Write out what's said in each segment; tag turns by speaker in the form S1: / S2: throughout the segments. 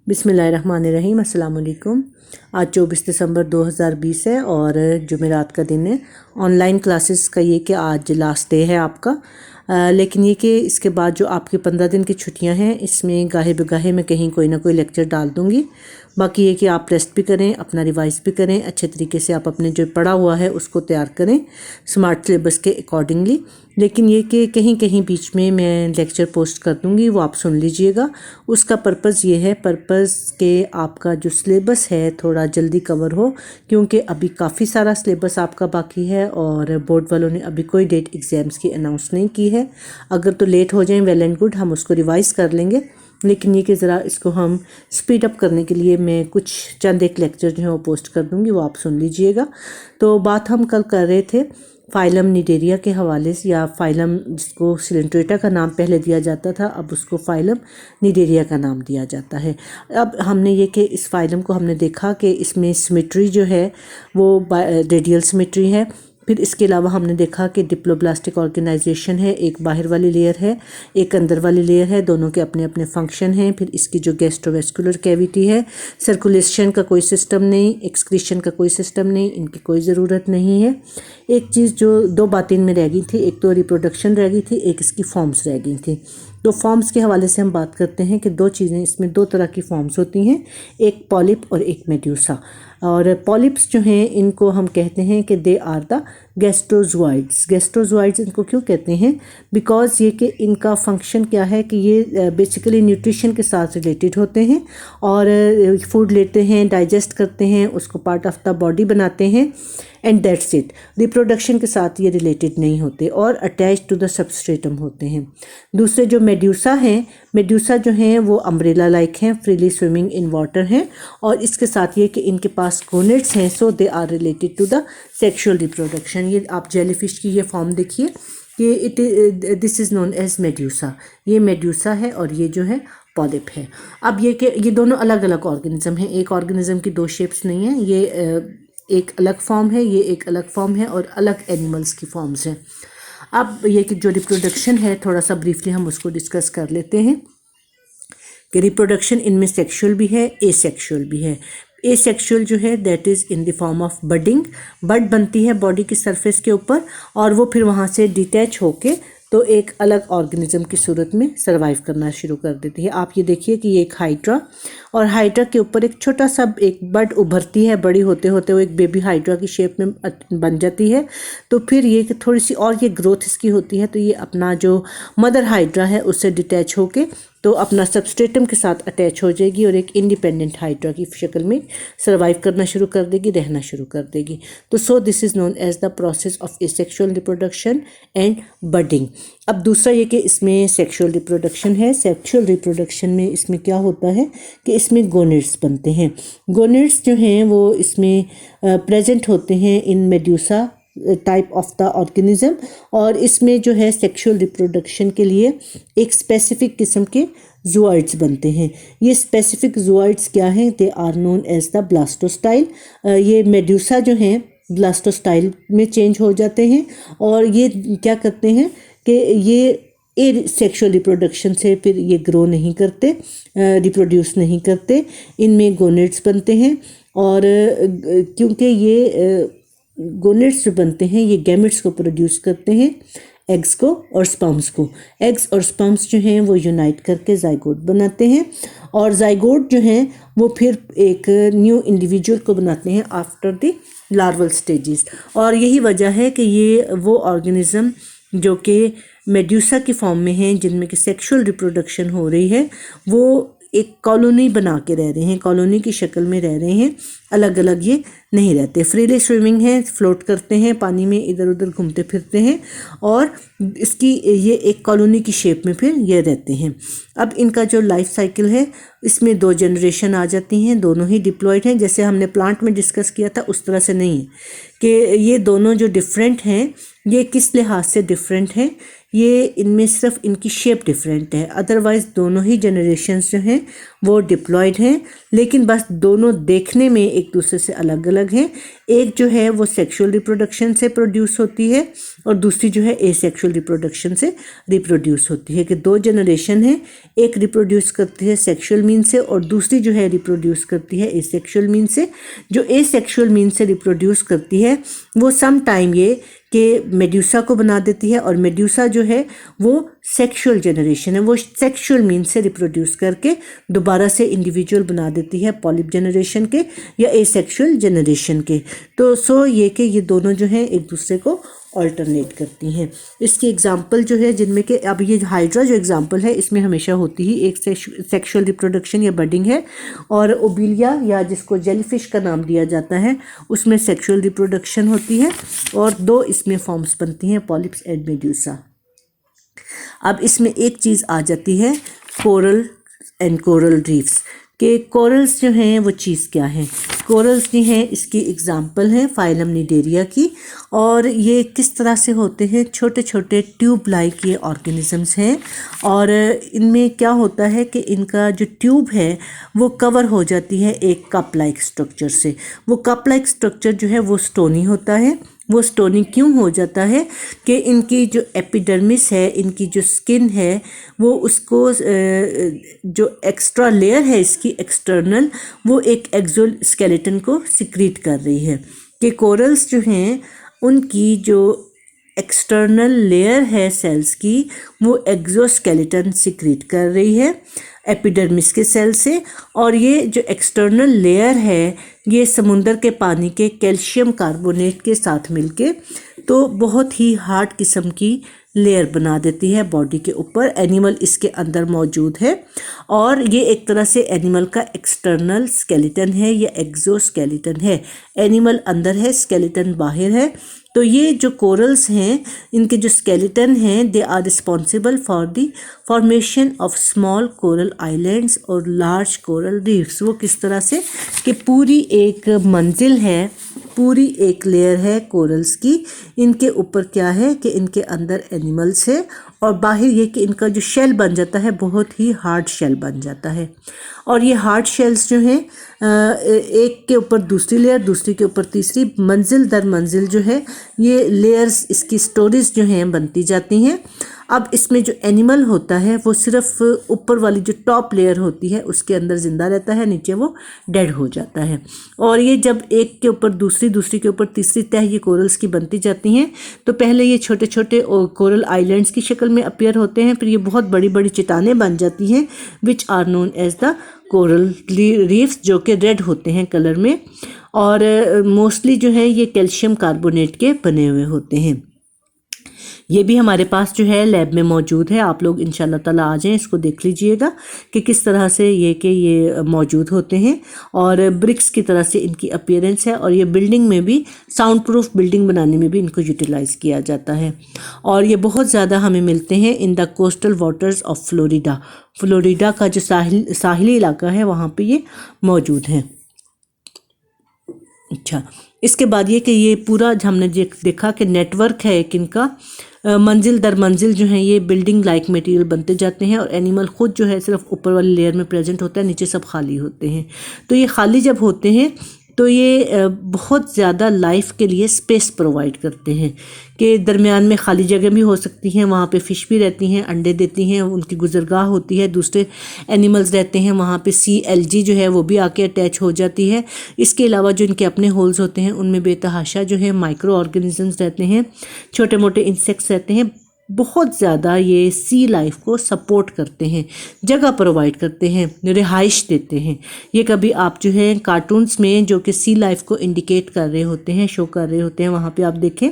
S1: बिस्मिल्लाहिर्रहमानिर्रहीम। अस्सलाम वालेकुम। आज 24 दिसंबर 2020 है और जुमेरात का दिन है। ऑनलाइन क्लासेस का ये कि आज लास्ट डे है आपका, लेकिन ये कि इसके बाद जो आपकी 15 दिन की छुट्टियां हैं इसमें गाहे बेगाहे मैं कहीं कोई ना कोई लेक्चर डाल दूँगी। बाकी ये कि आप रेस्ट भी करें, अपना रिवाइज़ भी करें, अच्छे तरीके से आप अपने जो पढ़ा हुआ है उसको तैयार करें स्मार्ट सिलेबस के अकॉर्डिंगली। लेकिन ये कि कहीं कहीं बीच में मैं लेक्चर पोस्ट कर दूँगी, वो आप सुन लीजिएगा। उसका पर्पज़ ये है के आपका जो सिलेबस है थोड़ा जल्दी कवर हो, क्योंकि अभी काफ़ी सारा सिलेबस आपका बाकी है और बोर्ड वालों ने अभी कोई डेट एग्ज़ाम्स की अनाउंस नहीं की है। अगर तो लेट हो जाए वेल एंड गुड, हम उसको रिवाइज़ कर लेंगे, लेकिन ये कि ज़रा इसको हम स्पीड अप करने के लिए मैं कुछ चंद एक लेक्चर जो है वो पोस्ट कर दूँगी, वो आप सुन लीजिएगा। तो बात हम कल कर रहे थे फाइलम निडेरिया के हवाले से, या फाइलम जिसको सिलेंट्रेटा का नाम पहले दिया जाता था, अब उसको फाइलम निडेरिया का नाम दिया जाता है। अब हमने ये कि इस फाइलम को हमने देखा कि इसमें सिमेट्री जो है वो रेडियल सिमेट्री है। फिर इसके अलावा हमने देखा कि डिप्लोब्लास्टिक ऑर्गेनाइजेशन है, एक बाहर वाली लेयर है, एक अंदर वाली लेयर है, दोनों के अपने अपने फंक्शन हैं। फिर इसकी जो गैस्ट्रोवेस्कुलर कैविटी है, सर्कुलेशन का कोई सिस्टम नहीं, एक्सक्रीशन का कोई सिस्टम नहीं, इनकी कोई ज़रूरत नहीं है। एक चीज़ जो दो बातें इनमें रह गई थी, एक तो रिप्रोडक्शन रह गई थी, एक इसकी फॉर्म्स रह गई थी। तो फॉर्म्स के हवाले से हम बात करते हैं कि दो चीज़ें इसमें, दो तरह की फॉर्म्स होती हैं, एक पॉलिप और एक मेड्यूसा। और पॉलिप्स जो हैं इनको हम कहते हैं कि दे आर द गैस्ट्रोजोइड्स। गैस्ट्रोजोइड्स इनको क्यों कहते हैं? बिकॉज ये कि इनका फंक्शन क्या है कि ये बेसिकली न्यूट्रिशन के साथ रिलेटेड होते हैं और फूड लेते हैं, डाइजेस्ट करते हैं, उसको पार्ट ऑफ द बॉडी बनाते हैं, एंड दैट्स इट। रिप्रोडक्शन के साथ ये रिलेटेड नहीं होते और अटैच टू द सबस्ट्रेटम होते हैं। दूसरे जो मेड्यूसा हैं, मेड्यूसा जो हैं वो अम्ब्रेला लाइक हैं, फ्रीली स्विमिंग इन वाटर हैं, और इसके साथ ये कि इनके पास गोनेट्स हैं, so they are related to the sexual reproduction. ये आप जेलीफिश की ये फॉर्म देखिए कि this is known as medusa. ये मेड्यूसा है और ये जो है पॉलिप है। अब ये कि ये दोनों अलग अलग ऑर्गेनिज्म हैं, एक ऑर्गेनिज्म की दो शेप्स नहीं हैं। ये एक अलग फॉर्म है, ये एक अलग फॉर्म है, और अलग एनिमल्स की फॉर्म्स हैं। अब ये कि जो रिप्रोडक्शन है थोड़ा सा ब्रीफली हम उसको डिस्कस कर लेते हैं कि रिप्रोडक्शन इनमें सेक्सुअल भी है, एसेक्सुअल भी है। एसेक्सुअल जो है that is in the form of budding. Bud बनती है बॉडी की सरफेस के ऊपर और वो फिर वहाँ से डिटैच होके तो एक अलग ऑर्गेनिज्म की सूरत में सर्वाइव करना शुरू कर देती है। आप ये देखिए कि ये एक हाइड्रा, और हाइड्रा के ऊपर एक छोटा सा एक बड उभरती है, बड़ी होते होते वो एक बेबी हाइड्रा की शेप में बन जाती है। तो फिर ये कि थोड़ी सी और ये ग्रोथ इसकी होती है, तो ये अपना जो मदर हाइड्रा है उससे डिटैच होके तो अपना सबस्ट्रेटम के साथ अटैच हो जाएगी और एक इंडिपेंडेंट हाइड्रा की शक्ल में सर्वाइव करना शुरू कर देगी, रहना शुरू कर देगी। तो so this is known as the process of asexual reproduction and budding. अब दूसरा ये कि इसमें सेक्सुअल रिप्रोडक्शन है। सेक्सुअल रिप्रोडक्शन में इसमें क्या होता है कि इसमें गोनेड्स बनते हैं। गोनेड्स जो हैं वो इसमें प्रेजेंट होते हैं in medusa type of the organism, और इसमें जो है सेक्सुअल रिप्रोडक्शन के लिए एक स्पेसिफिक किस्म के ज़ूऑइड्स बनते हैं। ये स्पेसिफिक ज़ूऑइड्स क्या हैं? They are known as the blastostyle. ये मेड्यूसा जो हैं ब्लास्टोस्टाइल में चेंज हो जाते हैं, और ये क्या करते हैं कि ये सेक्सुअल रिप्रोडक्शन से फिर ये ग्रो नहीं करते, रिप्रोड्यूस नहीं करते, इनमें गोनेड्स बनते हैं। और क्योंकि ये गोनेड्स जो बनते हैं ये गैमेट्स को प्रोड्यूस करते हैं, एग्स को और स्पर्म्स को। एग्स और स्पर्म्स जो हैं वो यूनाइट करके जाइगोट बनाते हैं, और जाइगोट जो हैं वो फिर एक न्यू इंडिविजुअल को बनाते हैं आफ्टर द लार्वल स्टेजेस। और यही वजह है कि ये वो ऑर्गेनिज्म जो कि मेड्यूसा की फॉर्म में हैं, जिनमें कि सेक्सुअल रिप्रोडक्शन हो रही है, वो एक कॉलोनी बना के रह रहे हैं, कॉलोनी की शक्ल में रह रहे हैं, अलग अलग ये नहीं रहते। फ्रीली स्विमिंग है, फ्लोट करते हैं पानी में, इधर उधर घूमते फिरते हैं, और इसकी ये एक कॉलोनी की शेप में फिर ये रहते हैं। अब इनका जो लाइफ साइकिल है इसमें दो जनरेशन आ जाती हैं, दोनों ही डिप्लॉयड हैं। जैसे हमने प्लांट में डिस्कस किया था उस तरह से नहीं है कि ये दोनों जो डिफरेंट हैं, ये किस लिहाज से डिफरेंट हैं। ये इनमें सिर्फ इनकी शेप डिफरेंट है, अदरवाइज दोनों ही जनरेशन्स जो हैं वो डिप्लॉयड हैं, लेकिन बस दोनों देखने में एक दूसरे से अलग अलग हैं। एक जो है वो सेक्सुअल रिप्रोडक्शन से प्रोड्यूस होती है और दूसरी जो है एसेक्सुअल रिप्रोडक्शन से रिप्रोड्यूस होती है, कि दो जनरेशन है, एक रिप्रोड्यूस करती है सेक्सुअल मीन से और दूसरी जो है रिप्रोड्यूस करती है एसेक्सुअल मीन से। जो एसेक्सुअल मीन से रिप्रोड्यूस करती है वो सम टाइम ये कि मेड्यूसा को बना देती है, और मेड्यूसा जो है वो सेक्सुअल जनरेशन है, वो सेक्सुअल मीन से रिप्रोड्यूस करके दोबारा से इंडिविजुअल बना देती है पॉलिप जनरेशन के या एसेक्सुअल जनरेशन के। तो सो ये कि ये दोनों जो हैं एक दूसरे को ऑल्टरनेट करती हैं। इसकी एग्जांपल जो है जिनमें कि अब ये हाइड्रा जो एग्जांपल है इसमें हमेशा होती ही एक सेक्सुअल रिप्रोडक्शन या बडिंग है, और ओबिलिया या जिसको जेलीफिश का नाम दिया जाता है उसमें सेक्सुअल रिप्रोडक्शन होती है, और दो इसमें फॉर्म्स बनती हैं, पॉलिप्स एंड मेड्यूसा। अब इसमें एक चीज़ आ जाती है कोरल एंड कोरल रीफ्स, के कोरल्स जो हैं वो चीज़ क्या है। कोरल्स जो हैं इसकी एग्जांपल है फाइलम निडेरिया की, और ये किस तरह से होते हैं, छोटे छोटे ट्यूब लाइक ये ऑर्गेनिजम्स हैं, और इनमें क्या होता है कि इनका जो ट्यूब है वो कवर हो जाती है एक कप लाइक स्ट्रक्चर से। वो कप लाइक स्ट्रक्चर जो है वो स्टोनी होता है। वो स्टोनी क्यों हो जाता है कि इनकी जो एपिडर्मिस है, इनकी जो स्किन है, वो उसको जो एक्स्ट्रा लेयर है इसकी एक्सटर्नल, वो एक एक्सोस्केलेटन को सिक्रीट कर रही है। कि कोरल्स जो हैं उनकी जो एक्सटर्नल लेयर है सेल्स की वो एक्सोस्केलेटन सिक्रीट कर रही है एपिडर्मिस के सेल से, और ये जो एक्सटर्नल लेयर है ये समुंदर के पानी के कैल्शियम कार्बोनेट के साथ मिलके तो बहुत ही हार्ड किस्म की लेयर बना देती है बॉडी के ऊपर। एनिमल इसके अंदर मौजूद है, और ये एक तरह से एनिमल का एक्सटर्नल स्केलेटन है या एक्सोस्केलेटन है। एनिमल अंदर है, स्केलेटन बाहर है। तो ये जो कोरल्स हैं इनके जो स्केलेटन हैं they are responsible for the formation of small coral islands और लार्ज कोरल रीफ्स। वो किस तरह से कि पूरी एक मंजिल है, पूरी एक लेयर है कोरल्स की, इनके ऊपर क्या है कि इनके अंदर एनिमल्स है, और बाहर ये कि इनका जो शेल बन जाता है बहुत ही हार्ड शेल बन जाता है। और ये हार्ड शेल्स जो हैं एक के ऊपर दूसरी लेयर, दूसरी के ऊपर तीसरी, मंजिल दर मंजिल जो है ये लेयर्स इसकी स्टोरीज जो हैं बनती जाती हैं। अब इसमें जो एनिमल होता है वो सिर्फ ऊपर वाली जो टॉप लेयर होती है उसके अंदर ज़िंदा रहता है, नीचे वो डेड हो जाता है। और ये जब एक के ऊपर दूसरी, दूसरी के ऊपर तीसरी तह ये कोरल्स की बनती जाती हैं तो पहले ये छोटे छोटे कोरल आइलैंड्स की शक्ल में अपीयर होते हैं, फिर ये बहुत बड़ी बड़ी चट्टानें बन जाती हैं which are known as the coral reefs, जो कि रेड होते हैं कलर में, और मोस्टली जो है ये कैल्शियम कार्बोनेट के बने हुए होते हैं। ये भी हमारे पास जो है लैब में मौजूद है, आप लोग इंशाल्लाह ताला आ जाएं, इसको देख लीजिएगा कि किस तरह से ये मौजूद होते हैं, और ब्रिक्स की तरह से इनकी अपीयरेंस है। और ये बिल्डिंग में भी, साउंड प्रूफ बिल्डिंग बनाने में भी इनको यूटिलाइज़ किया जाता है, और ये बहुत ज़्यादा हमें मिलते हैं in the coastal waters of Florida. Florida का जो साहिली इलाका है वहाँ पर ये मौजूद हैं। अच्छा, इसके बाद ये कि ये पूरा हमने देखा कि नेटवर्क है एक इनका, मंजिल दर मंजिल जो है ये बिल्डिंग लाइक मटेरियल बनते जाते हैं, और एनिमल खुद जो है सिर्फ ऊपर वाली लेयर में प्रेजेंट होता है, नीचे सब खाली होते हैं। तो ये खाली जब होते हैं तो ये बहुत ज़्यादा लाइफ के लिए स्पेस प्रोवाइड करते हैं, कि दरमियान में खाली जगह भी हो सकती हैं, वहाँ पे फ़िश भी रहती हैं, अंडे देती हैं, उनकी गुजरगाह होती है, दूसरे एनिमल्स रहते हैं वहाँ पे, सी एलजी जो है वो भी आके अटैच हो जाती है। इसके अलावा जो इनके अपने होल्स होते हैं उनमें बेतहाशा जो है माइक्रो ऑर्गेनिजम्स रहते हैं, छोटे मोटे इंसेक्ट्स रहते हैं। बहुत ज़्यादा ये सी लाइफ को सपोर्ट करते हैं, जगह प्रोवाइड करते हैं, रिहाइश देते हैं। ये कभी आप जो है कार्टून्स में जो कि सी लाइफ को इंडिकेट कर रहे होते हैं, शो कर रहे होते हैं, वहाँ पे आप देखें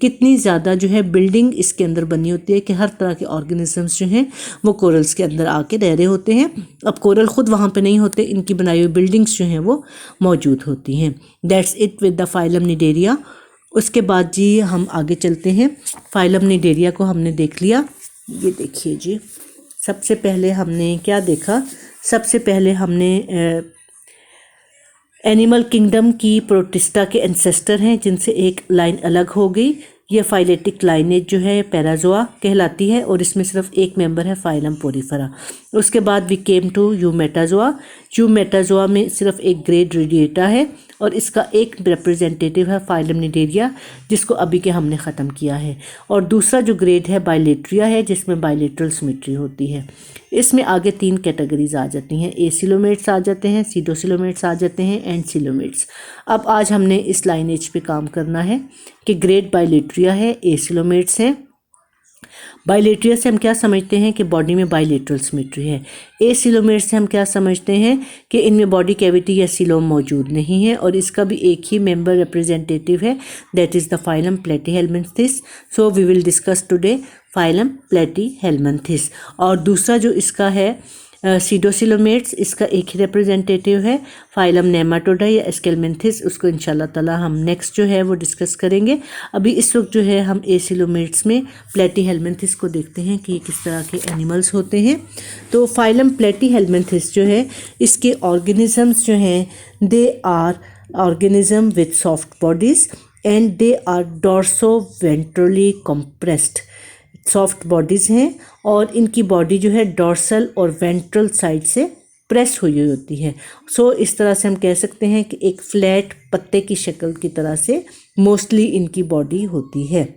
S1: कितनी ज़्यादा जो है बिल्डिंग इसके अंदर बनी होती है, कि हर तरह के ऑर्गेनिजम्स जो हैं वो कोरल्स के अंदर आके रह रहे होते हैं। अब कोरल ख़ुद वहाँ पे नहीं होते, इनकी बनाई हुई बिल्डिंग्स जो हैं वो मौजूद होती हैं। That's it with the phylum Cnidaria. उसके बाद जी हम आगे चलते हैं। फाइलम निडेरिया को हमने देख लिया। ये देखिए जी, सबसे पहले हमने क्या देखा, सबसे पहले हमने एनिमल किंगडम की प्रोटिस्टा के एंसेस्टर हैं जिनसे एक लाइन अलग हो गई, ये फाइलेटिक लाइनेज जो है पैराजोआ कहलाती है और इसमें सिर्फ एक मेंबर है फाइलम पोरिफेरा। उसके बाद we came to eumetazoa. Eumetazoa में सिर्फ एक ग्रेड रेडिएटा है और इसका एक रिप्रेजेंटेटिव है फाइलम निडेरिया, जिसको अभी के हमने ख़त्म किया है। और दूसरा जो ग्रेड है बाइलेट्रिया है, जिसमें बाइलेटरल सिमेट्री होती है। इसमें आगे 3 कैटेगरीज आ जाती हैं, एसिलोमेट्स आ जाते हैं, सीडोसिलोमेट्स आ जाते हैं, एंड सिलोमेट्स। अब आज हमने इस लाइनेज पे काम करना है कि ग्रेड बाइलेट्रिया है, एसिलोमेट्स हैं। बाइलेट्रिया से हम क्या समझते हैं कि बॉडी में बाइलेटरल सिमेट्री है। एसिलोमेट से हम क्या समझते हैं कि इनमें बॉडी कैविटी या सिलोम मौजूद नहीं है और इसका भी एक ही मेंबर रिप्रेजेंटेटिव है, that is the phylum platyhelminthes. So we will discuss today phylum platyhelminthes. और दूसरा जो इसका है सीडोसिलोमेट्स, इसका एक ही रिप्रेजेंटेटिव है फाइलम नेमाटोडा या एस्केलमेंथिस। उसको इंशाल्लाह ताला हम नेक्स्ट जो है वो डिस्कस करेंगे। अभी इस वक्त जो है हम एसिलोमेट्स में प्लेटीहेल्मिन्थिस को देखते हैं कि किस तरह के एनिमल्स होते हैं। तो फाइलम प्लेटीहेल्मिन्थिस जो है, इसके ऑर्गेनिजम्स जो हैं they are organism with soft bodies and they are dorsoventrally compressed. Soft bodies हैं और इनकी बॉडी जो है डॉर्सल और वेंट्रल साइड से प्रेस हुई होती है। सो इस तरह से हम कह सकते हैं कि एक फ्लैट पत्ते की शक्ल की तरह से मोस्टली इनकी बॉडी होती है।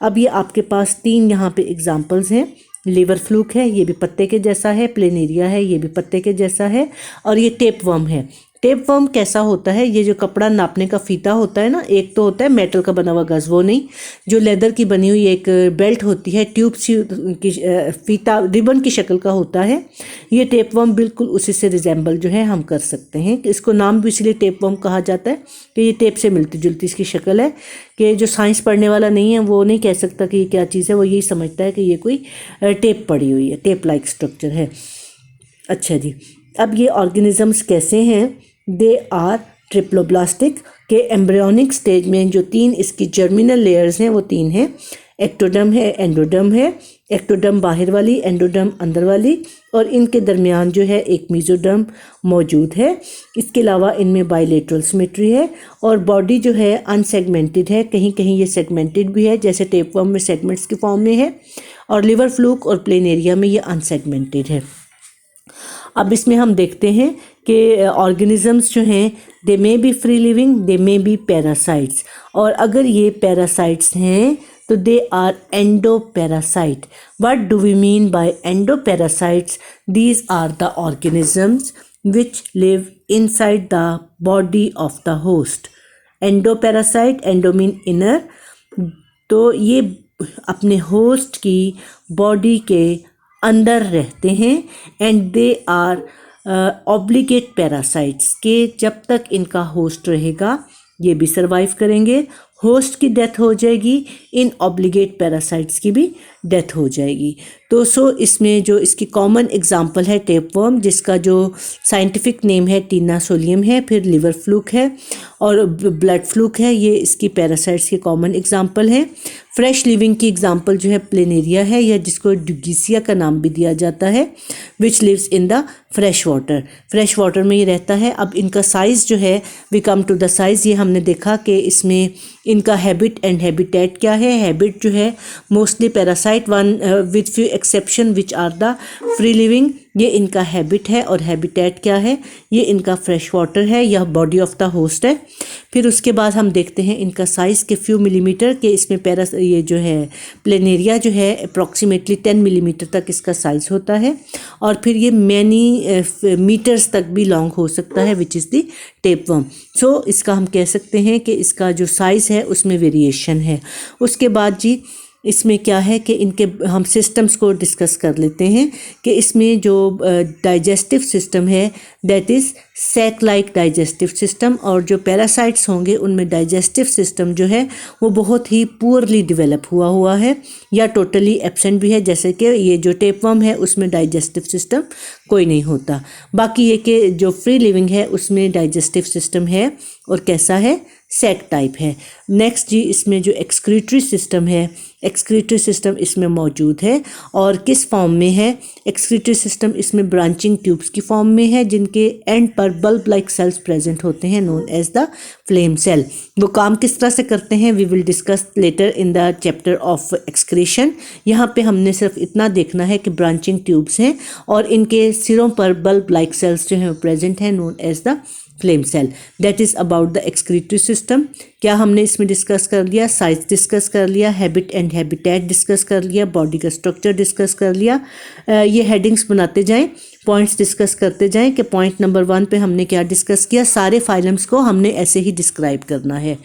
S1: अब ये आपके पास 3 यहाँ पे एग्जांपल्स हैं। लिवर फ्लूक है, ये भी पत्ते के जैसा है। प्लेनेरिया है, ये भी पत्ते के जैसा है। और ये टेपवर्म है। टेपवर्म कैसा होता है, ये जो कपड़ा नापने का फीता होता है ना, एक तो होता है मेटल का बना हुआ गज़, वो नहीं, जो लेदर की बनी हुई एक बेल्ट होती है, ट्यूब सी की फीता रिबन की शक्ल का होता है। ये टेपवर्म बिल्कुल उसी से रिजेंबल जो है हम कर सकते हैं कि इसको नाम भी इसलिए टेपवर्म कहा जाता है कि ये टेप से मिलती जुलती इसकी शक्ल है, कि जो साइंस पढ़ने वाला नहीं है वो नहीं कह सकता कि ये क्या चीज़ है, वो यही समझता है कि ये कोई टेप पड़ी हुई है, टेप लाइक स्ट्रक्चर है। अच्छा जी, अब ये ऑर्गेनिजम्स कैसे हैं, दे आर ट्रिप्लोब्लास्टिक के एम्ब्रियोनिक स्टेज में जो 3 इसकी जर्मिनल लेयर्स हैं वो 3 हैं। एक्टोडर्म है, एंडोडर्म है। एक्टोडर्म बाहर वाली, एंडोडर्म अंदर वाली, और इनके दरमियान जो है एक मीजोडर्म मौजूद है। इसके अलावा इनमें बाइलेटरल सिमेट्री है और बॉडी जो है अनसेगमेंटेड है, कहीं कहीं ये सेगमेंटेड भी है, जैसे टेपवर्म में सेगमेंट्स की फॉर्म में है, और लिवर फ्लूक और प्लेनेरिया में ये अनसेगमेंटेड है। अब इसमें हम देखते हैं कि ऑर्गेनिजम्स जो हैं they may be free living, they may be parasites, और अगर ये पैरासाइट्स हैं तो they are endoparasite. What do we mean by endoparasites? These are the organisms which live inside the body of the host. Endoparasite, endo mean inner, तो ये अपने host की body के अंदर रहते हैं। And they are obligate parasites, के जब तक इनका होस्ट रहेगा ये भी सर्वाइव करेंगे। होस्ट की डेथ हो जाएगी, इन ऑब्लिगेट पैरासाइट्स की भी डेथ हो जाएगी। तो इसमें जो इसकी कॉमन एग्जांपल है टेपवर्म, जिसका जो साइंटिफिक नेम है टीना सोलियम है, फिर लिवर फ्लूक है और ब्लड फ्लूक है, ये इसकी पैरासाइट्स के कॉमन एग्जांपल हैं। फ्रेश लिविंग की एग्जांपल जो है प्लेनेरिया है, या जिसको ड्यूगीसिया का नाम भी दिया जाता है, which lives in the fresh water. Fresh water में ये रहता है। अब इनका साइज़ जो है, we come to the size, ये हमने देखा कि इसमें इनका हैबिट एंड हैबिटेट क्या है। हैबिट जो है mostly parasite, one with few exception which are the free living, ये इनका हैबिट है। और हैबिटेट क्या है, ये इनका फ्रेश वाटर है, यह बॉडी ऑफ द होस्ट है। फिर उसके बाद हम देखते हैं इनका साइज़ के फ्यू मिलीमीटर के, इसमें ये जो है प्लेनेरिया जो है अप्रॉक्सीमेटली 10 मिलीमीटर तक इसका साइज़ होता है, और फिर ये मैनी मीटर्स तक भी लॉन्ग हो सकता है, विच इज़ द टेपवर्म। सो इसका हम कह सकते हैं कि इसका जो साइज़ है उसमें वेरिएशन है। उसके बाद जी इसमें क्या है कि इनके हम सिस्टम्स को डिस्कस कर लेते हैं कि इसमें जो डाइजेस्टिव सिस्टम है that is sac like digestive system, और जो पैरासाइट्स होंगे उनमें डाइजेस्टिव सिस्टम जो है वो बहुत ही पुअरली डेवलप हुआ है या टोटली एब्सेंट भी है। जैसे कि ये जो टेपवर्म है उसमें डाइजेस्टिव सिस्टम कोई नहीं होता। बाकी ये कि जो फ्री लिविंग है उसमें डाइजेस्टिव सिस्टम है, और कैसा है, सैक टाइप है। नेक्स्ट जी इसमें जो एक्सक्रीटरी सिस्टम है एक्सक्रीटरी सिस्टम इसमें मौजूद है और किस फॉर्म में है। एक्सक्रीटरी सिस्टम इसमें ब्रांचिंग ट्यूब्स की फॉर्म में है जिनके एंड पर बल्ब लाइक सेल्स प्रेजेंट होते हैं, known as the flame cell. वो काम किस तरह से करते हैं we will discuss later in the chapter of excretion. यहाँ पे हमने सिर्फ इतना देखना है कि ब्रांचिंग ट्यूब्स हैं और इनके सिरों पर बल्ब लाइक सेल्स जो हैं वो प्रेजेंट हैं, known as the flame cell. That is about the excretory system. क्या हमने इसमें डिस्कस कर लिया, साइज डिस्कस कर लिया, हैबिट एंड हैबिटेट डिस्कस कर लिया, बॉडी का स्ट्रक्चर डिस्कस कर लिया। ये हेडिंग्स बनाते जाएं, पॉइंट्स डिस्कस करते जाएं कि पॉइंट नंबर 1 पे हमने क्या डिस्कस किया। सारे फाइलम्स को हमने ऐसे ही डिस्क्राइब करना है।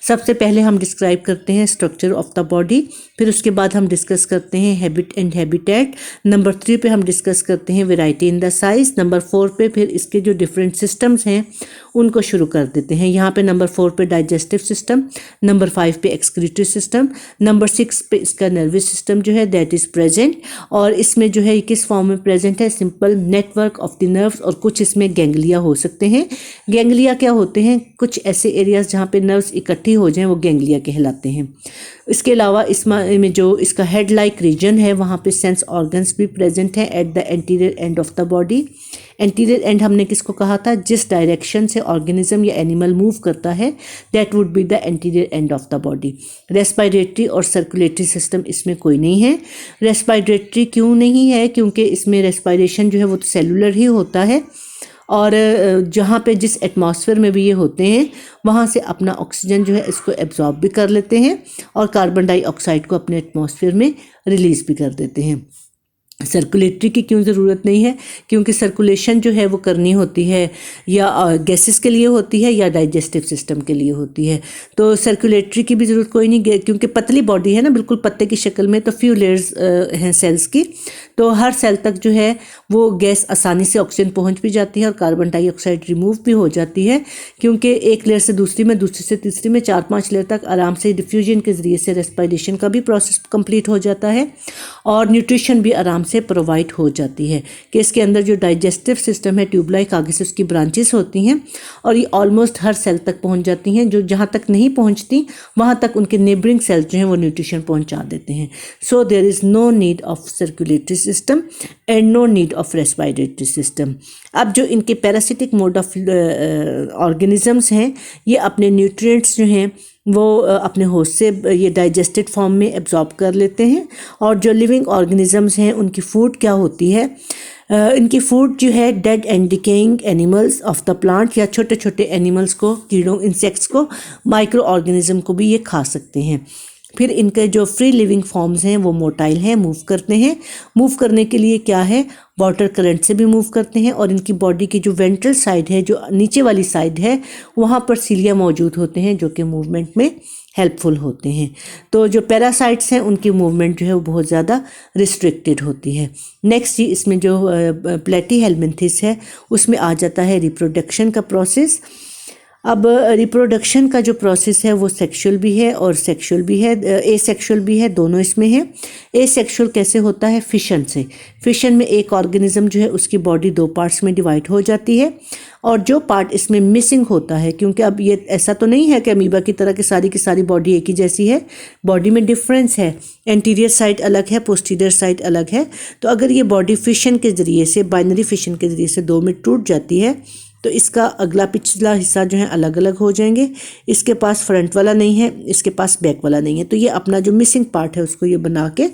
S1: सबसे पहले हम डिस्क्राइब करते हैं स्ट्रक्चर ऑफ द बॉडी, फिर उसके बाद हम डिस्कस करते हैं हैबिट एंड हैबिटेट। नंबर 3 पे हम डिस्कस करते हैं variety in the size. Number 4 पे फिर इसके जो डिफरेंट सिस्टम्स हैं उनको शुरू कर देते हैं। यहाँ पे नंबर 4 पे डाइजेस्टिव सिस्टम, नंबर 5 पे एक्सक्रीटरी सिस्टम, नंबर 6 पे इसका नर्वस सिस्टम जो है दैट इज़ प्रेजेंट। और इसमें जो है किस फॉर्म में प्रेजेंट है, simple network of the nerves, और कुछ इसमें गैंग्लिया हो सकते हैं। गैंग्लिया क्या होते हैं, कुछ ऐसे एरियाज जहाँ पे नर्व्स इकट्ठी हो जाएं वो गैंग्लिया कहलाते हैं। इसके अलावा इसमें जो इसका हेड लाइक रीजन है वहाँ पे सेंस ऑर्गन्स भी प्रेजेंट हैं at the anterior end of the body. Anterior and हमने किसको कहा था, जिस डायरेक्शन से ऑर्गेनिज्म या एनिमल मूव करता है that would be the anterior end of the body. Respiratory और सर्कुलेटरी सिस्टम इसमें कोई नहीं है। रेस्पिरेटरी क्यों नहीं है, क्योंकि इसमें रेस्पिरेशन जो है वो तो सेलुलर ही होता है और जहाँ पे जिस एटमॉस्फेयर में भी ये होते हैं वहाँ से अपना ऑक्सीजन जो है इसको एब्जॉर्ब भी कर लेते हैं और कार्बन डाइऑक्साइड को अपने एटमॉस्फेयर में रिलीज़ भी कर देते हैं। सर्कुलेटरी की क्यों ज़रूरत नहीं है, क्योंकि सर्कुलेशन जो है वो करनी होती है या गैसेस के लिए होती है या डाइजेस्टिव सिस्टम के लिए होती है। तो सर्कुलेटरी की भी ज़रूरत कोई नहीं, क्योंकि पतली बॉडी है ना, बिल्कुल पत्ते की शक्ल में, तो फ्यू लेयर्स हैं सेल्स की, तो हर सेल तक जो है वो गैस आसानी से ऑक्सीजन पहुंच भी जाती है और कार्बन डाइऑक्साइड रिमूव भी हो जाती है, क्योंकि एक लेयर से दूसरी में, दूसरी से तीसरी में, 4-5 लेयर तक आराम से डिफ्यूजन के ज़रिए से रेस्पिरेशन का भी प्रोसेस कंप्लीट हो जाता है और न्यूट्रिशन भी आराम से प्रोवाइड हो जाती है। कि इसके अंदर जो डाइजेस्टिव सिस्टम है ट्यूब लाइक, आगे से उसकी ब्रांचेस होती हैं और ये ऑलमोस्ट हर सेल तक पहुंच जाती हैं। जो जहाँ तक नहीं पहुंचती वहाँ तक उनके नेबरिंग सेल्स जो हैं वो न्यूट्रिशन पहुँचा देते हैं। So there is no need of circulatory system and no need of respiratory system. अब जो इनके पैरासिटिक मोड ऑफ ऑर्गेनिजम्स हैं ये अपने न्यूट्रिएंट्स जो हैं वो अपने होस्ट से ये डाइजेस्टेड फॉर्म में एब्जॉर्ब कर लेते हैं। और जो लिविंग ऑर्गेनिजम्स हैं उनकी फूड क्या होती है, इनकी फूड जो है dead and decaying animals of the plant, या छोटे छोटे एनिमल्स को, कीड़ों, इंसेक्ट्स को, माइक्रो ऑर्गेनिज्म को भी ये खा सकते हैं। फिर इनके जो फ्री लिविंग फॉर्म्स हैं वो मोटाइल हैं, मूव करते हैं। मूव करने के लिए क्या है, वाटर करंट से भी मूव करते हैं। और इनकी बॉडी की जो वेंट्रल साइड है, जो नीचे वाली साइड है, वहाँ पर सीलिया मौजूद होते हैं जो कि मूवमेंट में हेल्पफुल होते हैं। तो जो पैरासाइट्स हैं उनकी मूवमेंट जो है वो बहुत ज़्यादा रिस्ट्रिक्टेड होती है। नेक्स्ट जी इसमें जो प्लेटीहेल्मिन्थिस है उसमें आ जाता है रिप्रोडक्शन का प्रोसेस। अब रिप्रोडक्शन का जो प्रोसेस है वो सेक्सुअल भी है और सेक्सुअल भी है, एसेक्सुअल भी है, दोनों इसमें है। एसेक्सुअल कैसे होता है, फिशन से। फिशन में एक ऑर्गेनिज्म जो है उसकी बॉडी 2 पार्ट्स में डिवाइड हो जाती है और जो पार्ट इसमें मिसिंग होता है, क्योंकि अब ये ऐसा तो नहीं है कि अमीबा की तरह की सारी बॉडी एक ही जैसी है, बॉडी में डिफरेंस है, एंटीरियर साइड अलग है, पोस्टीरियर साइड अलग है। तो अगर ये बॉडी फिशन के ज़रिए से, बाइनरी फिशन के ज़रिए से 2 में टूट जाती है तो इसका अगला पिछला हिस्सा जो है अलग अलग हो जाएंगे। इसके पास फ्रंट वाला नहीं है, इसके पास बैक वाला नहीं है, तो ये अपना जो मिसिंग पार्ट है उसको ये बना के,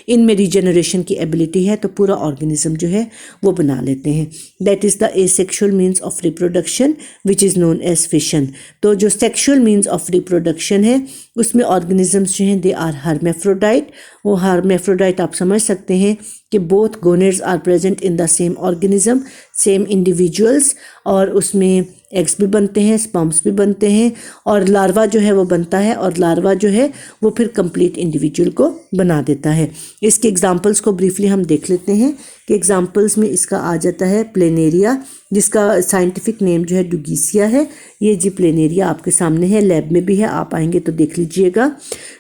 S1: इनमें रीजनरेशन की एबिलिटी है तो पूरा ऑर्गेनिज्म जो है वो बना लेते हैं। That is the asexual means of reproduction which is known as fission. तो जो सेक्सुअल मीन्स ऑफ रिप्रोडक्शन है उसमें ऑर्गेनिजम्स जो हैं दे आर हर्मेफ्रोडाइट। वो हर्मेफ्रोडाइट आप समझ सकते हैं कि both gonads are present in the same organism, same individuals, और उसमें एग्स भी बनते हैं, स्पर्म्स भी बनते हैं और लार्वा जो है वो बनता है और लार्वा जो है वो फिर कंप्लीट इंडिविजुअल को बना देता है। इसके एग्जांपल्स को ब्रीफली हम देख लेते हैं कि एग्जांपल्स में इसका आ जाता है प्लेनेरिया, जिसका साइंटिफिक नेम जो है डुगीसिया है। ये जी प्लेनेरिया आपके सामने है, लैब में भी है, आप आएंगे तो देख लीजिएगा,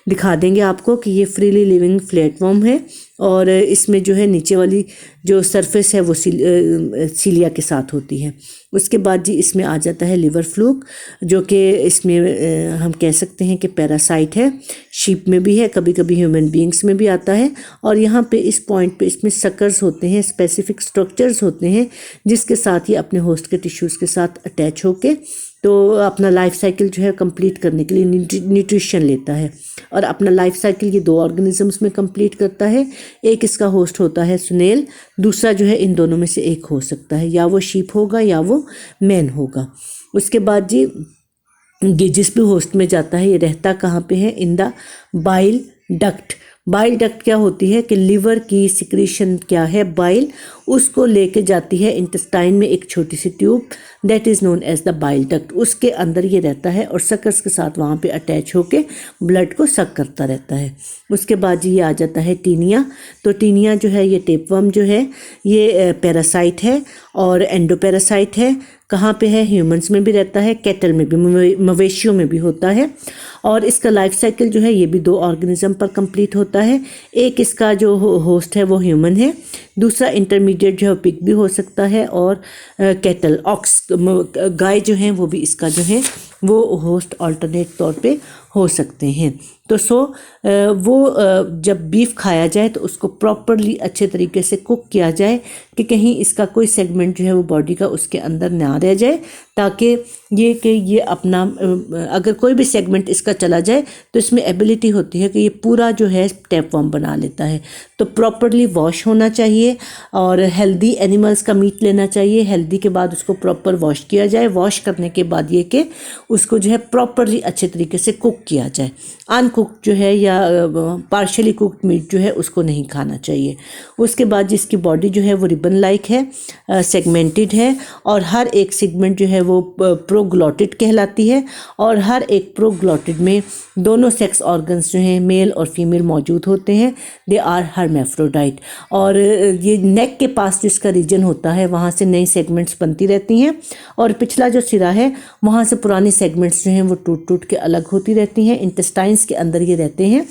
S1: दिखा देंगे आपको कि ये फ्रीली लिविंग फ्लैटफॉर्म है और इसमें जो है नीचे वाली जो सरफेस है वो सीलिया के साथ होती है। उसके बाद जी इसमें आ जाता है लिवर फ्लूक, जो कि इसमें हम कह सकते हैं कि पैरासाइट है। शीप में भी है, कभी कभी ह्यूमन बींग्स में भी आता है। और यहाँ पे इस पॉइंट पे इसमें सकर्स होते हैं, स्पेसिफिक स्ट्रक्चर्स होते हैं जिसके साथ ये अपने होस्ट के टिश्यूज़ के साथ अटैच होके तो अपना लाइफ साइकिल जो है कंप्लीट करने के लिए न्यूट्रिशन लेता है। और अपना लाइफ साइकिल ये 2 ऑर्गेनिजम्स में कंप्लीट करता है। एक इसका होस्ट होता है स्नेल, दूसरा जो है इन दोनों में से एक हो सकता है, या वो शीप होगा या वो मैन होगा। उसके बाद जी ये जिस भी होस्ट में जाता है ये रहता कहाँ पे है, in the bile duct. Bile duct क्या होती है कि लिवर की सिक्रीशन क्या है, बाइल, उसको लेके जाती है इंटेस्टाइन में एक छोटी सी tube, that is known as the bile duct. उसके अंदर ये रहता है और सकर्स के साथ वहाँ पे अटैच होके ब्लड को सक करता रहता है। उसके बाद ये आ जाता है टीनिया। तो टीनिया जो है ये टेपवर्म जो है ये पैरासाइट है और एंडोपैरासाइट है। कहाँ पे है, ह्यूमंस में भी रहता है, कैटल में भी, मवेशियों में भी होता है। और इसका लाइफ साइकिल जो है ये भी 2 ऑर्गेनिज्म पर कंप्लीट होता है। एक इसका जो होस्ट है वो ह्यूमन है, दूसरा इंटरमीडिएट जो है पिग भी हो सकता है, और कैटल ऑक्स गाय जो हैं वो भी इसका जो है वो होस्ट अल्टरनेट तौर पे हो सकते हैं। तो वो जब बीफ खाया जाए तो उसको प्रॉपरली अच्छे तरीके से कुक किया जाए कि कहीं इसका कोई सेगमेंट जो है वो बॉडी का उसके अंदर ना रह जाए, ताकि ये अपना अगर कोई भी सेगमेंट इसका चला जाए तो इसमें एबिलिटी होती है कि ये पूरा जो है टेपवर्म बना लेता है। तो प्रॉपरली वॉश होना चाहिए और हेल्दी एनिमल्स का मीट लेना चाहिए। हेल्दी के बाद उसको प्रॉपर वॉश किया जाए। वॉश करने के बाद ये कि उसको जो है प्रॉपरली अच्छे तरीके से कुक किया जाए। अनकुक्ड जो है या पार्शली कुक्ड मीट जो है उसको नहीं खाना चाहिए। उसके बाद जिसकी बॉडी जो है वो रिबन लाइक है, सेगमेंटेड है, और हर एक सेगमेंट जो है वो प्रोग्लॉटिड कहलाती है। और हर एक प्रोग्लॉटिड में दोनों सेक्स ऑर्गन्स जो हैं मेल और फीमेल मौजूद होते हैं। They are hermaphrodite. और ये नेक के पास जिसका रीजन होता है वहाँ से नई सेगमेंट्स बनती रहती हैं, और पिछला जो सिरा है वहाँ से पुरानी सेगमेंट्स जो हैं वो टूट टूट के अलग होती रहती हैं। इंटेस्टाइन्स के अंदर ये रहते हैं।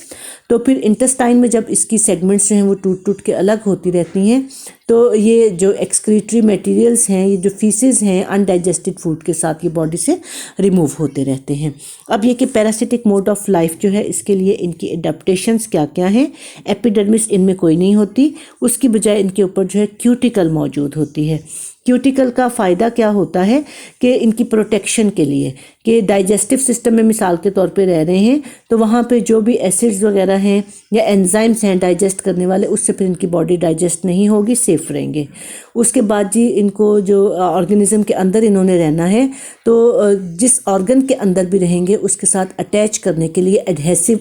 S1: तो फिर इंटेस्टाइन में जब इसकी सेगमेंट्स जो हैं वो टूट टूट के अलग होती रहती हैं, तो ये जो एक्सक्रीटरी मटेरियल्स हैं, ये जो फीसेस हैं, अनडाइजेस्टेड फूड के साथ ये बॉडी से रिमूव होते रहते हैं। अब ये कि पैरासिटिक मोड ऑफ लाइफ जो है इसके लिए इनकी एडाप्टेशंस क्या क्या हैं। एपिडर्मिस इनमें कोई नहीं होती, उसकी बजाय इनके ऊपर जो है क्यूटिकल मौजूद होती है। क्यूटिकल का फ़ायदा क्या होता है कि इनकी प्रोटेक्शन के लिए, कि डाइजेस्टिव सिस्टम में मिसाल के तौर पे रह रहे हैं तो वहाँ पे जो भी एसिड्स वगैरह हैं या एंजाइम्स हैं डाइजेस्ट करने वाले, उससे फिर इनकी बॉडी डाइजेस्ट नहीं होगी, सेफ रहेंगे। उसके बाद जी इनको जो ऑर्गेनिज्म के अंदर इन्होंने रहना है, तो जिस ऑर्गन के अंदर भी रहेंगे उसके साथ अटैच करने के लिए एडहेसिव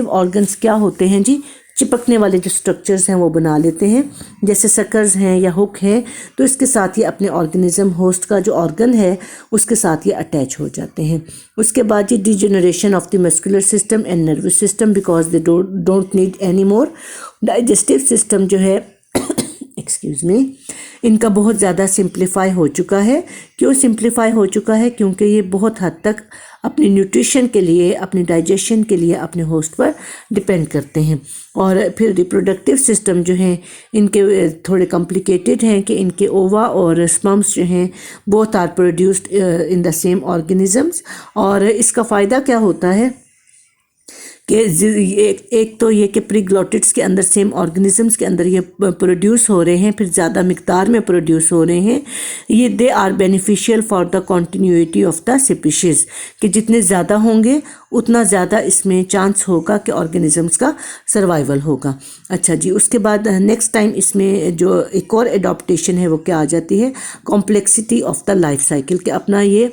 S1: ऑर्गन्स क्या होते हैं जी, चिपकने वाले जो स्ट्रक्चर्स हैं वो बना लेते हैं। जैसे सकर्स हैं या हुक है, तो इसके साथ ये अपने ऑर्गेनिज्म होस्ट का जो ऑर्गन है उसके साथ ये अटैच हो जाते हैं। उसके बाद ये degeneration of the muscular system and nervous system because they don't need any more. Digestive system जो है एक्सक्यूज़ मी, इनका बहुत ज़्यादा सिंप्लीफाई हो चुका है। क्यों सिंप्लीफाई हो चुका है? क्योंकि ये बहुत हद तक अपनी न्यूट्रिशन के लिए, अपनी डाइजेशन के लिए अपने होस्ट पर डिपेंड करते हैं। और फिर रिप्रोडक्टिव सिस्टम जो है इनके थोड़े कॉम्प्लिकेटेड हैं कि इनके ओवा और स्पर्म्स जो हैं both are produced in the same organisms. और इसका फ़ायदा क्या होता है कि एक तो ये कि प्रीग्लॉटिड्स के अंदर सेम ऑर्गेनिजम्स के अंदर ये प्रोड्यूस हो रहे हैं, फिर ज़्यादा मिकदार में प्रोड्यूस हो रहे हैं। ये they are beneficial for the continuity of the species, कि जितने ज़्यादा होंगे उतना ज़्यादा इसमें चांस होगा कि ऑर्गेनिजम्स का सर्वाइवल होगा। अच्छा जी, उसके बाद नेक्स्ट टाइम इसमें जो एक और एडॉप्टेशन है वो क्या आ जाती है, complexity of the life cycle. कि अपना ये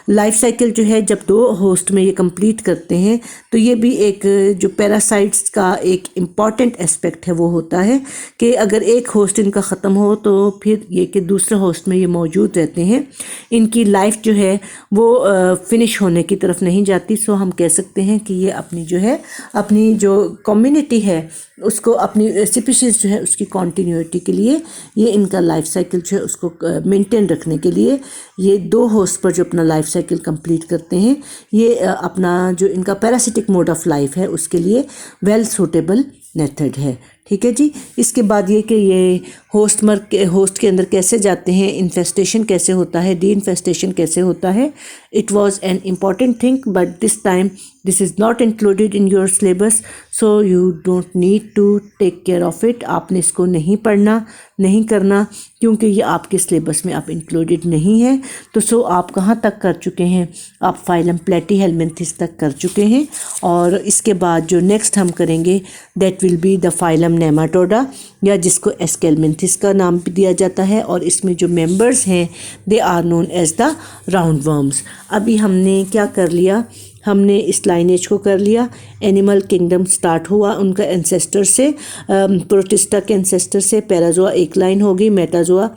S1: लाइफ साइकिल जो है जब 2 होस्ट में ये कंप्लीट करते हैं तो ये भी एक जो पैरासाइट्स का एक इम्पॉर्टेंट एस्पेक्ट है वो होता है कि अगर एक होस्ट इनका ख़त्म हो तो फिर ये कि दूसरे होस्ट में ये मौजूद रहते हैं। इनकी लाइफ जो है वो फिनिश होने की तरफ नहीं जाती। सो हम कह सकते हैं कि ये अपनी जो है अपनी जो कम्युनिटी है उसको, अपनी स्पीशीज़ जो है उसकी कॉन्टीन्यूटी के लिए, ये इनका लाइफ साइकिल जो है उसको मेंटेन रखने के लिए ये 2 होस्ट पर जो अपना लाइफ साइकिल कंप्लीट करते हैं, ये अपना जो इनका पैरासिटिक मोड ऑफ लाइफ है उसके लिए वेल सूटेबल मेथड है। ठीक है जी। इसके बाद ये कि ये होस्ट के अंदर कैसे जाते हैं, इन्फेस्टेशन कैसे होता है, डी इन्फेस्टेशन कैसे होता है। It was an important thing but this time this is not included in your syllabus, so you don't need to take care of it. आपने इसको नहीं पढ़ना, नहीं करना, क्योंकि ये आपके सिलेबस में आप इंक्लूडेड नहीं है। तो सो आप कहाँ तक कर चुके हैं, आप फाइलम प्लेटीहेल्मिन्थिस तक कर चुके हैं। और इसके बाद जो नेक्स्ट हम करेंगे that will be the phylum nematoda, या जिसको एस्केल्मिन्थिस का नाम भी दिया जाता है। और इसमें जो मेंबर्स हैं they are known as the roundworms. अभी हमने क्या कर लिया, हमने इस लाइनेज को कर लिया। एनिमल किंगडम स्टार्ट हुआ उनका एंसेस्टर से, प्रोटिस्टा के एंसेस्टर से। पैराजोआ एक लाइन हो गई, मेटाजोआ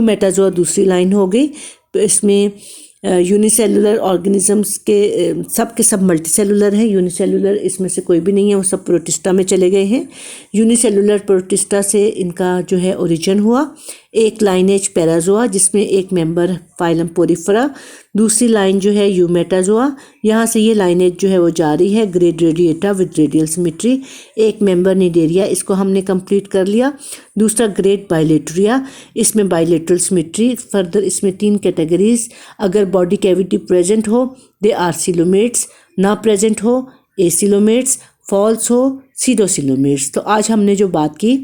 S1: मेटाजोआ दूसरी लाइन हो गई। इसमें यूनिसेलुलर ऑर्गेनिजम्स के सब मल्टीसेलुलर हैं, यूनिसेलुलर इसमें से कोई भी नहीं है, वो सब प्रोटिस्टा में चले गए हैं। यूनिसेलुलर प्रोटिस्टा से इनका जो है ओरिजिन हुआ। एक लाइनेज पैराजोआ जिसमें एक मेंबर फाइलम पोरिफेरा, दूसरी लाइन जो है यूमेटाजोआ, यहाँ से ये लाइनेज जो है वो जारी है। Grade radiata with radial symmetry, एक मेंबर निडेरिया, इसको हमने कंप्लीट कर लिया। दूसरा ग्रेड बाइलेटरिया, इसमें बाइलेटरल सिमेट्री। फर्दर इसमें 3 कैटेगरीज, अगर बॉडी कैविटी प्रेजेंट हो दे आर सिलोमेट्स, ना प्रेजेंट हो एसिलोमेट्स, फॉल्स हो सीडोसिलोमेट्स। तो आज हमने जो बात की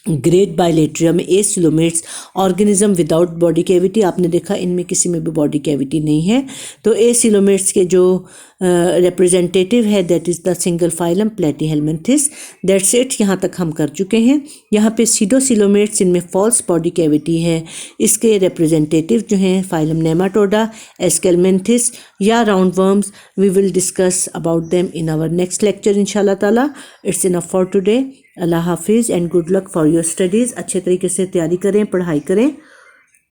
S1: ग्रेड बाइलेटरिया में acoelomates, organism without body cavity, आपने देखा इनमें किसी में भी बॉडी कैविटी नहीं है। तो एसिलोमेट्स के जो रिप्रेजेंटेटिव है that is the single phylum platyhelminthes. That's it, यहाँ तक हम कर चुके हैं। यहाँ पे सीडोसिलोमेट्स, इनमें फॉल्स बॉडी कैविटी है, इसके रिप्रेजेंटेटिव जो हैं फाइलम नेमाटोडा, एस्केल्मिन्थिस या round worms. We will discuss about them in our next lecture इंशाल्लाह ताला। It's enough for today. अल्लाह हाफिज़ and good luck for your studies. अच्छे तरीके से तैयारी करें, पढ़ाई करें।